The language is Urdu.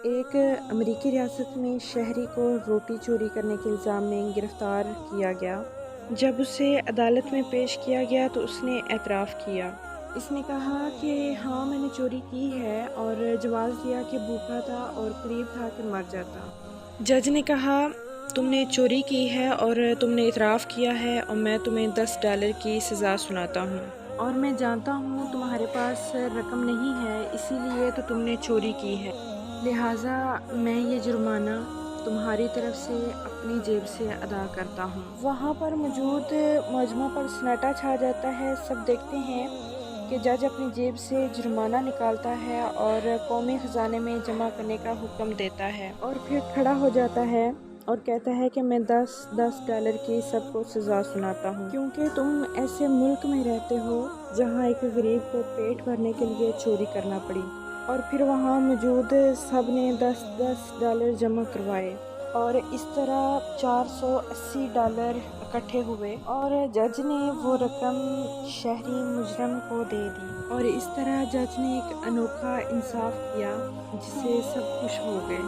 ایک امریکی ریاست میں شہری کو روٹی چوری کرنے کے الزام میں گرفتار کیا گیا۔ جب اسے عدالت میں پیش کیا گیا تو اس نے اعتراف کیا۔ اس نے کہا کہ ہاں میں نے چوری کی ہے اور جواز دیا کہ بھوکا تھا اور قریب تھا کہ مر جاتا۔ جج نے کہا تم نے چوری کی ہے اور تم نے اعتراف کیا ہے اور میں تمہیں $10 کی سزا سناتا ہوں، اور میں جانتا ہوں تمہارے پاس رقم نہیں ہے، اسی لیے تو تم نے چوری کی ہے، لہٰذا میں یہ جرمانہ تمہاری طرف سے اپنی جیب سے ادا کرتا ہوں۔ وہاں پر موجود مجمع پر سناٹا چھا جاتا ہے۔ سب دیکھتے ہیں کہ جج اپنی جیب سے جرمانہ نکالتا ہے اور قومی خزانے میں جمع کرنے کا حکم دیتا ہے، اور پھر کھڑا ہو جاتا ہے اور کہتا ہے کہ میں $10 کی سب کو سزا سناتا ہوں، کیونکہ تم ایسے ملک میں رہتے ہو جہاں ایک غریب کو پیٹ بھرنے کے لیے چوری کرنا پڑی۔ اور پھر وہاں موجود سب نے $10 جمع کروائے اور اس طرح $480 اکٹھے ہوئے، اور جج نے وہ رقم شہری مجرم کو دے دی، اور اس طرح جج نے ایک انوکھا انصاف کیا جس سے سب خوش ہو گئے۔